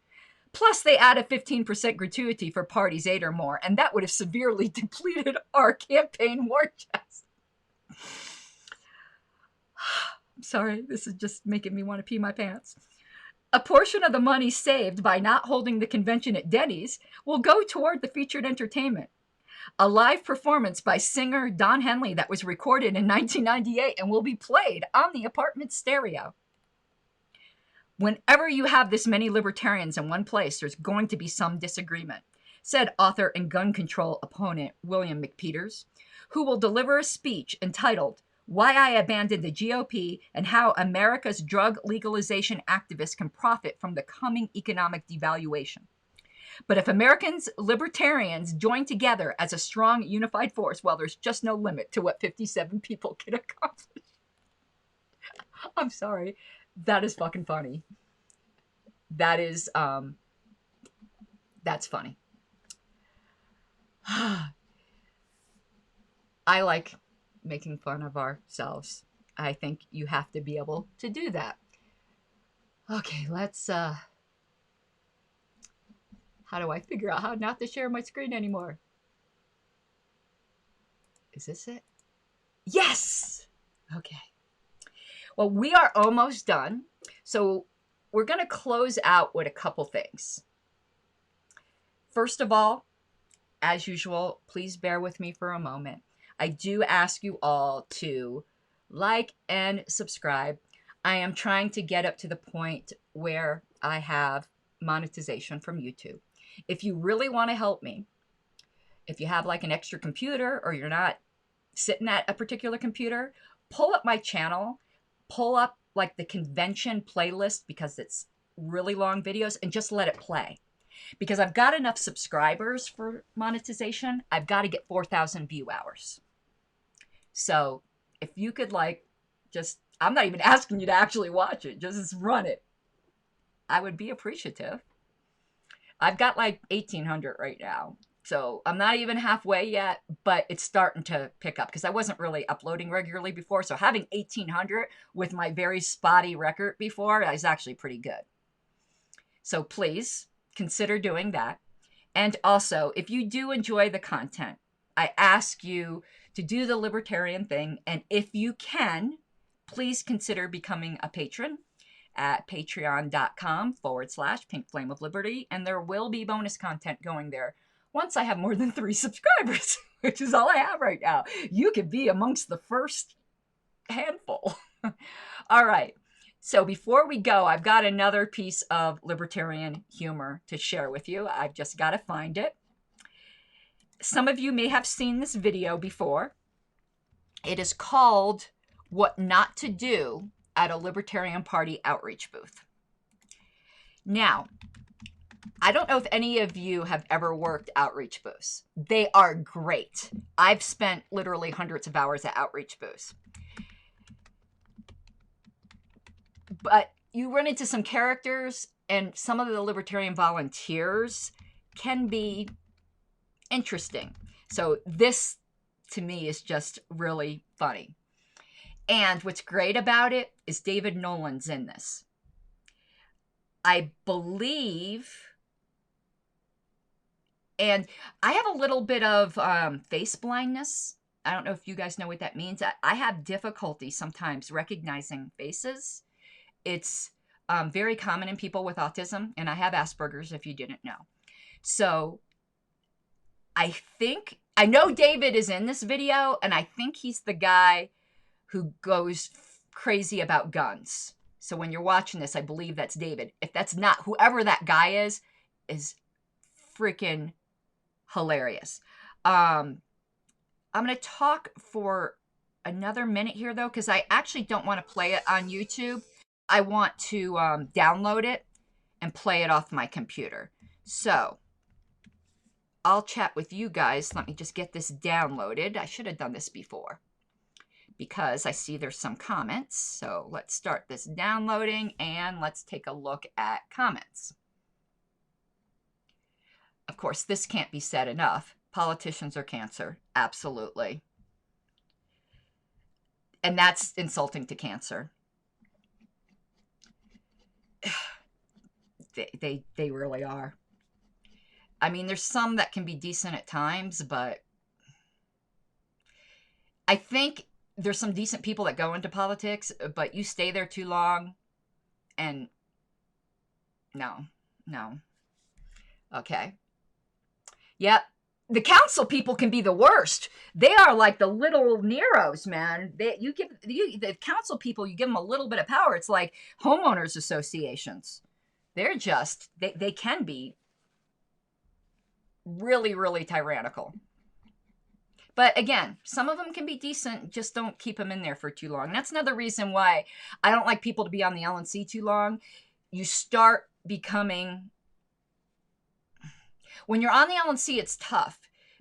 Plus, they add a 15% gratuity for parties 8 or more, and that would have severely depleted our campaign war chest. I'm sorry, this is just making me want to pee my pants. A portion of the money saved by not holding the convention at Denny's will go toward the featured entertainment. A live performance by singer Don Henley that was recorded in 1998 and will be played on the apartment stereo. Whenever you have this many libertarians in one place, there's going to be some disagreement, said author and gun control opponent William McPeters, who will deliver a speech entitled Why I Abandoned the GOP and How America's Drug Legalization Activists Can Profit from the Coming Economic Devaluation. But if Americans, libertarians, join together as a strong, unified force, well, there's just no limit to what 57 people can accomplish. I'm sorry. That is fucking funny. That is, that's funny. I like making fun of ourselves. I think you have to be able to do that. Okay, let's, how do I figure out how not to share my screen anymore? Is this it? Yes! Okay. Well, we are almost done. So we're going to close out with a couple things. First of all, as usual, please bear with me for a moment. I do ask you all to like and subscribe. I am trying to get up to the point where I have monetization from YouTube. If you really want to help me, if you have like an extra computer or you're not sitting at a particular computer, pull up my channel, pull up like the convention playlist because it's really long videos and just let it play. Because I've got enough subscribers for monetization. I've got to get 4,000 view hours. So if you could like just, I'm not even asking you to actually watch it, just run it. I would be appreciative. I've got like 1,800 right now. So I'm not even halfway yet, but it's starting to pick up because I wasn't really uploading regularly before. So having 1,800 with my very spotty record before is actually pretty good. So please consider doing that. And also, if you do enjoy the content, I ask you to do the libertarian thing. And if you can, please consider becoming a patron at patreon.com/Pink Flame of Liberty. And there will be bonus content going there once I have more than 3 subscribers, which is all I have right now. You could be amongst the first handful. All right. So before we go, I've got another piece of libertarian humor to share with you. I've just got to find it. Some of you may have seen this video before. It is called What Not to Do at a Libertarian Party Outreach Booth. Now, I don't know if any of you have ever worked outreach booths. They are great. I've spent literally hundreds of hours at outreach booths. But you run into some characters, and some of the libertarian volunteers can be interesting. So this, to me, is just really funny. And what's great about it is David Nolan's in this. I believe, and I have a little bit of face blindness. I don't know if you guys know what that means. I have difficulty sometimes recognizing faces. It's very common in people with autism, and I have Asperger's if you didn't know. So I know David is in this video, and I think he's the guy who goes crazy about guns. So when you're watching this, I believe that's David. If that's not, whoever that guy is freaking hilarious. I'm going to talk for another minute here, though, because I actually don't want to play it on YouTube. I want to download it and play it off my computer. So I'll chat with you guys. Let me just get this downloaded. I should have done this before because I see there's some comments. So let's start this downloading and let's take a look at comments. Of course, this can't be said enough. Politicians are cancer. Absolutely. And that's insulting to cancer. They really are. I mean, there's some that can be decent at times, but I think there's some decent people that go into politics, but you stay there too long and no. Okay. Yep. The council people can be the worst. They are like the little Neros, man. The council people, you give them a little bit of power. It's like homeowners associations. They're just, they can be really, really tyrannical. But again, some of them can be decent. Just don't keep them in there for too long. And that's another reason why I don't like people to be on the LNC too long. You start becoming... When you're on the LNC, it's tough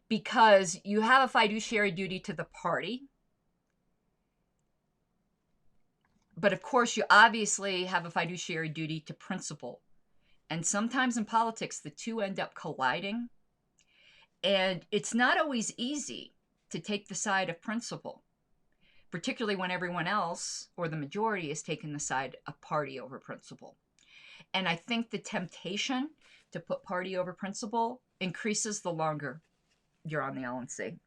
because you have a fiduciary duty to the party. But of course, you obviously have a fiduciary duty to principle. And sometimes in politics, the two end up colliding. And it's not always easy to take the side of principle, particularly when everyone else or the majority is taking the side of party over principle. And I think the temptation to put party over principle increases the longer you're on the LNC.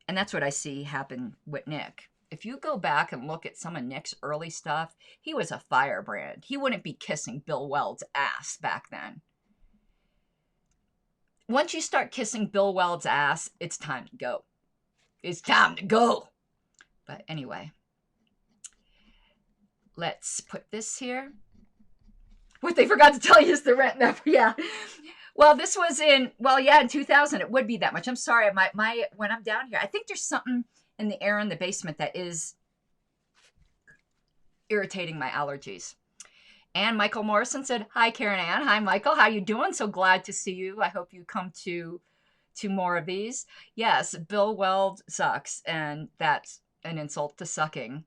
And that's what I see happen with Nick. If you go back and look at some of Nick's early stuff, he was a firebrand. He wouldn't be kissing Bill Weld's ass back then. Once you start kissing Bill Weld's ass, it's time to go. It's time to go. But anyway, let's put this here. What they forgot to tell you is the rent number. Yeah. Well, this was in 2000. It would be that much. I'm sorry. When I'm down here, I think there's something in the air in the basement that is irritating my allergies. And Michael Morrison said, "Hi, Karen Ann. Hi, Michael. How you doing? So glad to see you. I hope you come to more of these." Yes, Bill Weld sucks, and that's an insult to sucking.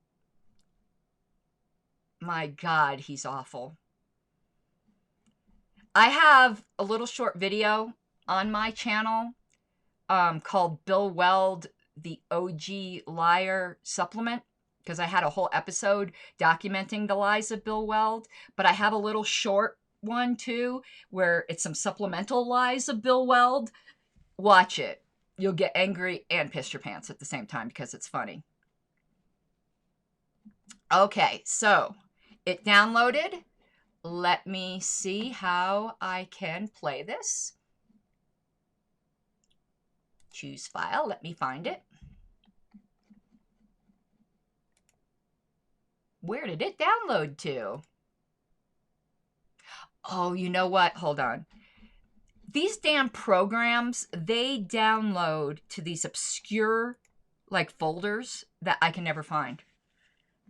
My God, he's awful. I have a little short video on my channel called Bill Weld, the OG Liar Supplement, because I had a whole episode documenting the lies of Bill Weld. But I have a little short one, too, where it's some supplemental lies of Bill Weld. Watch it. You'll get angry and piss your pants at the same time because it's funny. Okay, so it downloaded. Let me see how I can play this. Choose file. Let me find it. Where did it download to? Oh, you know what? Hold on. These damn programs, they download to these obscure folders that I can never find.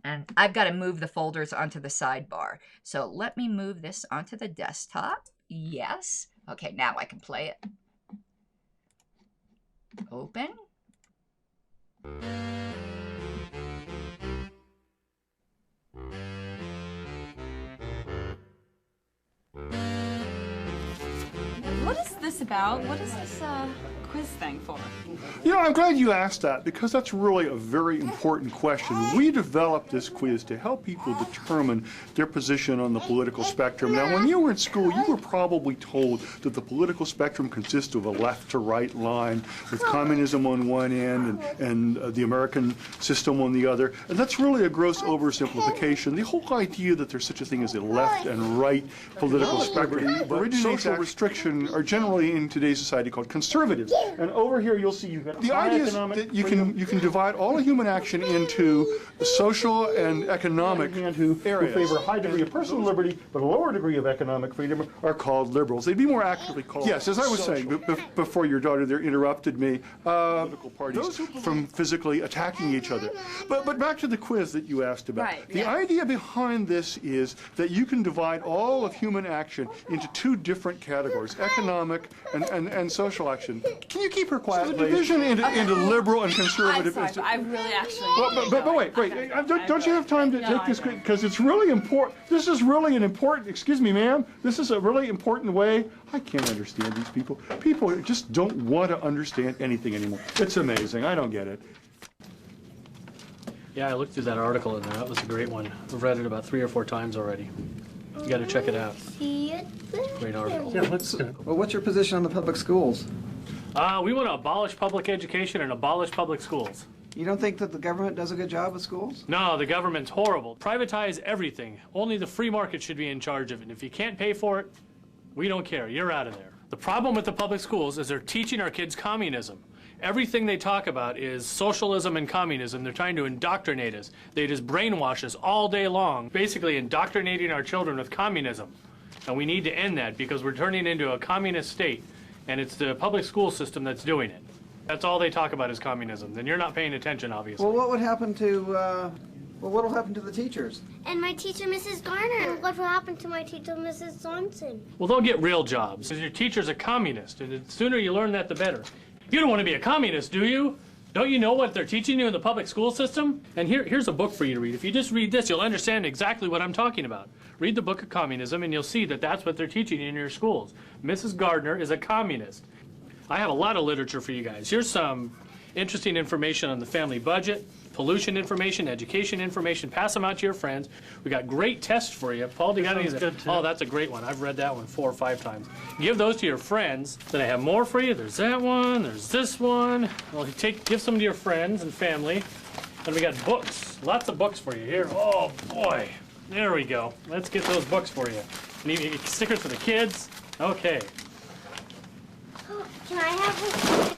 And I've got to move the folders onto the sidebar. So let me move this onto the desktop. Yes. Okay, now I can play it. Open. What is this about? What is this quiz thing for? You know, I'm glad you asked that because that's really a very important question. We developed this quiz to help people determine their position on the political spectrum. Now, when you were in school, you were probably told that the political spectrum consists of a left to right line with communism on one end and the American system on the other. And that's really a gross oversimplification. The whole idea that there's such a thing as a left and right political spectrum originates social restriction are generally in today's society called conservatism. And over here you'll see you've got the idea is that you can divide all of human action into social and economic, who favor a high degree of personal liberty but a lower degree of economic freedom are called liberals. They'd be more accurately called. Yes, as I was saying before your daughter there interrupted me, political parties from physically attacking each other. But back to the quiz that you asked about. Right, the idea behind this is that you can divide all of human action into two different categories, economic and social action. Can you keep her quiet? So the division into liberal and conservative. I'm sorry, but I really actually. But wait. Don't you have time to take this? Because it's really important. This is really an important. Excuse me, ma'am. This is a really important way. I can't understand these people. People just don't want to understand anything anymore. It's amazing. I don't get it. Yeah, I looked through that article in there. That was a great one. I've read it about 3 or 4 times already. You got to check it out. Great article. Yeah, well, what's your position on the public schools? We want to abolish public education and abolish public schools. You don't think that the government does a good job with schools? No, the government's horrible. Privatize everything. Only the free market should be in charge of it. And if you can't pay for it, we don't care. You're out of there. The problem with the public schools is they're teaching our kids communism. Everything they talk about is socialism and communism. They're trying to indoctrinate us. They just brainwash us all day long, basically indoctrinating our children with communism. And we need to end that because we're turning into a communist state, and it's the public school system that's doing it. That's all they talk about is communism. Then you're not paying attention, obviously. Well, what would happen to, what will happen to the teachers? And my teacher, Mrs. Garner. And what will happen to my teacher, Mrs. Johnson? Well, they'll get real jobs. Because your teacher's a communist, and the sooner you learn that, the better. You don't want to be a communist, do you? Don't you know what they're teaching you in the public school system? And here's a book for you to read. If you just read this, you'll understand exactly what I'm talking about. Read the book of communism, and you'll see that that's what they're teaching in your schools. Mrs. Gardner is a communist. I have a lot of literature for you guys. Here's some interesting information on the family budget, pollution information, education information. Pass them out to your friends. We got great tests for you. Paul, do you got any? Oh, that's a great one. I've read that one 4 or 5 times. Give those to your friends. Then I have more for you. There's that one. There's this one. Well, give some to your friends and family. And we got books. Lots of books for you here. Oh boy. There we go. Let's get those books for you. Need stickers for the kids. Okay. Can I have one?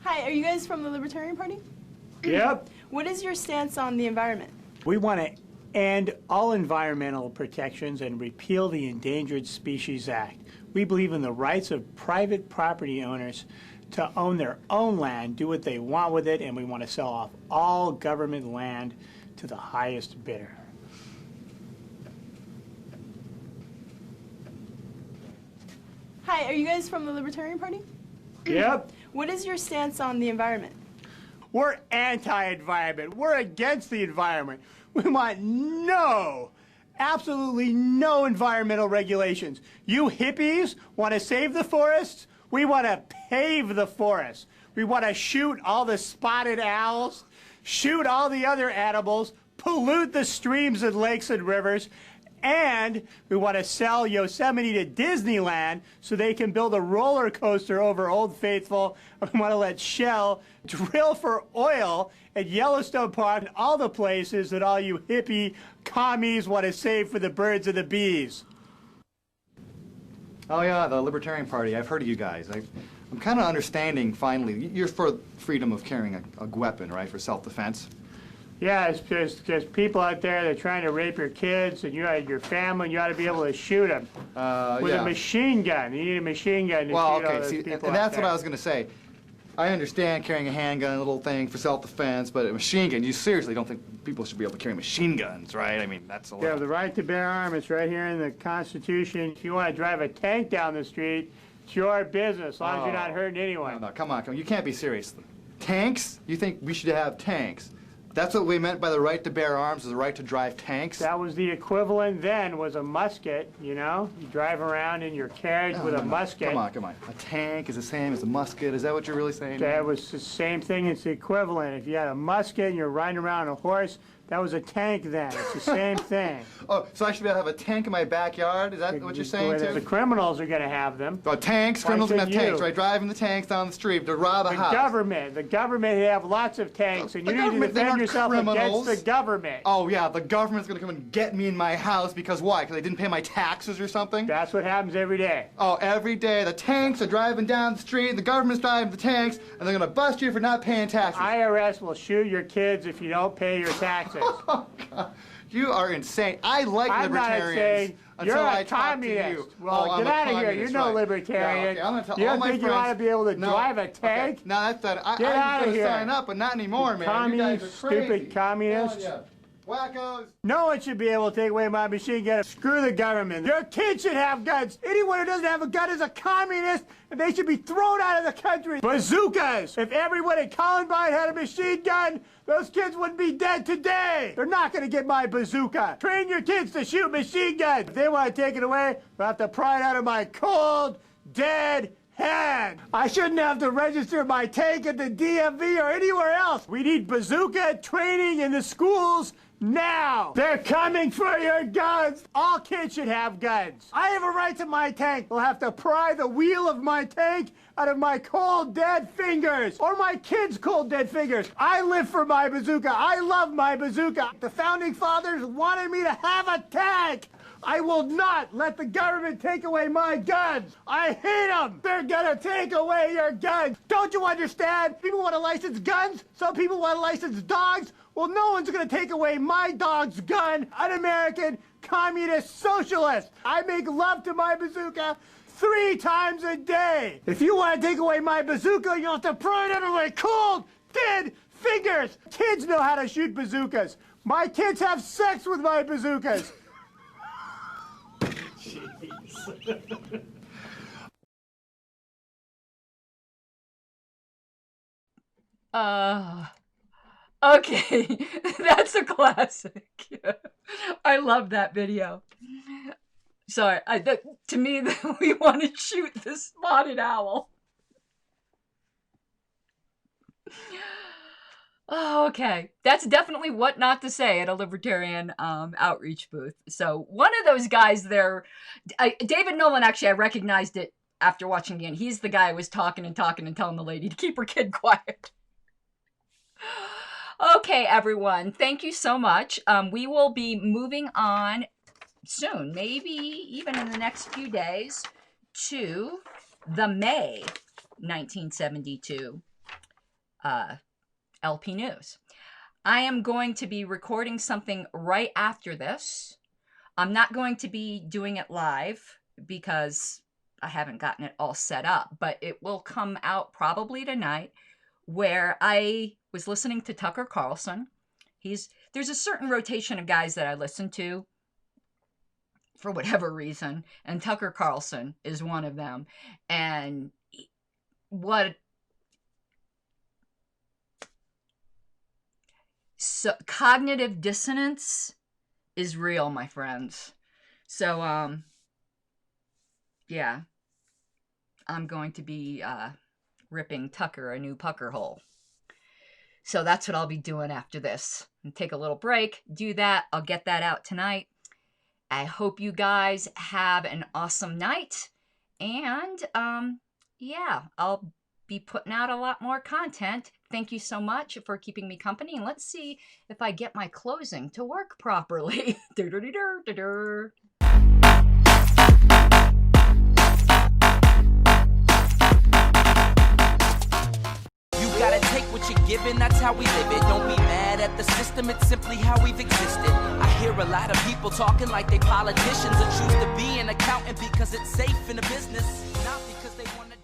Hi, are you guys from the Libertarian Party? Yep. What is your stance on the environment? We want to end all environmental protections and repeal the Endangered Species Act. We believe in the rights of private property owners to own their own land, do what they want with it, and we want to sell off all government land to the highest bidder. Hi, are you guys from the Libertarian Party? Yep. What is your stance on the environment? We're anti-environment. We're against the environment. We want absolutely no environmental regulations. You hippies want to save the forests? We want to pave the forests. We want to shoot all the spotted owls, shoot all the other animals, pollute the streams and lakes and rivers, and we want to sell Yosemite to Disneyland so they can build a roller coaster over Old Faithful. We want to let Shell drill for oil at Yellowstone Park and all the places that all you hippie commies want to save for the birds and the bees. Oh yeah, the Libertarian Party. I've heard of you guys. I'm kind of understanding, finally. You're for freedom of carrying a weapon, right, for self-defense? Yeah, it's just there's people out there that are trying to rape your kids and your family, and you ought to be able to shoot them with a machine gun. You need a machine gun to shoot all those people and that's out there. what I was going to say. I understand carrying a handgun, a little thing for self-defense, but a machine gun, you seriously don't think people should be able to carry machine guns, right? I mean, that's a lot. Yeah, the right to bear arms, it's right here in the Constitution. If you want to drive a tank down the street, it's your business, as long as you're not hurting anyone. No, come on. You can't be serious. Tanks? You think we should have tanks? That's what we meant by the right to bear arms, is the right to drive tanks? That was the equivalent then, was a musket, you know? You drive around in your carriage with a musket. Come on. A tank is the same as a musket. Is that what you're really saying? That was the same thing. It's the equivalent. If you had a musket and you're riding around on a horse, That was a tank then. It's the same thing. Oh, so I should be able to have a tank in my backyard? Is that what you're saying, too? The criminals are going to have them. Oh, tanks, criminals are going to have tanks, right? Driving the tanks down the street to rob a house. The government, they have lots of tanks, and you need to defend yourself against the government. Oh, yeah, the government's going to come and get me in my house because why? Because I didn't pay my taxes or something? That's what happens every day. Oh, every day. The tanks are driving down the street, the government's driving the tanks, and they're going to bust you for not paying taxes. IRS will shoot your kids if you don't pay your taxes. Oh, God. You are insane. I like libertarians. You're a communist. Well, get out of here. You're no libertarian. Yeah, okay. I'm gonna tell you all don't my think friends. you ought to be able to drive a tank? Okay. No, that's not. I out was of here. Sign up, but not anymore, man. Communist, you guys are crazy. stupid communists. Yeah. Wackos. No one should be able to take away my machine gun. Screw the government. Your kids should have guns. Anyone who doesn't have a gun is a communist, and they should be thrown out of the country. Bazookas. If everyone at Columbine had a machine gun, those kids wouldn't be dead today. They're not going to get my bazooka. Train your kids to shoot machine guns. If they want to take it away, they'll have to pry it out of my cold, dead hand. I shouldn't have to register my tank at the DMV or anywhere else. We need bazooka training in the schools now. They're coming for your guns. All kids should have guns. I have a right to my tank. They'll have to pry the wheel of my tank out of my cold, dead fingers. Or my kids' cold, dead fingers. I live for my bazooka. I love my bazooka. The founding fathers wanted me to have a tank. I will not let the government take away my guns. I hate them. They're gonna take away your guns. Don't you understand? People want to license guns. Some people want to license dogs. Well, no one's gonna take away my dog's gun. Un-American, communist, socialist. I make love to my bazooka 3 times a day. If you want to take away my bazooka, you'll have to pry it out of my cold, dead fingers. Kids know how to shoot bazookas. My kids have sex with my bazookas. Okay, that's a classic. I love that video. Sorry, to me, we want to shoot the spotted owl. Oh, okay. That's definitely what not to say at a libertarian outreach booth. So one of those guys there, David Nolan, actually, I recognized it after watching again. He's the guy who was talking and telling the lady to keep her kid quiet. Okay, everyone. Thank you so much. We will be moving on soon, maybe even in the next few days, to the May 1972 LP News. I am going to be recording something right after this. I'm not going to be doing it live because I haven't gotten it all set up, but it will come out probably tonight, where I was listening to Tucker Carlson. There's a certain rotation of guys that I listen to for whatever reason, and Tucker Carlson is one of them. And so cognitive dissonance is real, my friends. So, yeah, I'm going to be ripping Tucker a new pucker hole. So that's what I'll be doing after this. And take a little break, do that. I'll get that out tonight. I hope you guys have an awesome night. And, yeah, I'll be putting out a lot more content. Thank you so much for keeping me company. And let's see if I get my closing to work properly. Gotta take what you're given, that's how we live it. Don't be mad at the system, it's simply how we've existed. I hear a lot of people talking like they politicians or choose to be an accountant because it's safe in a business, not because they want to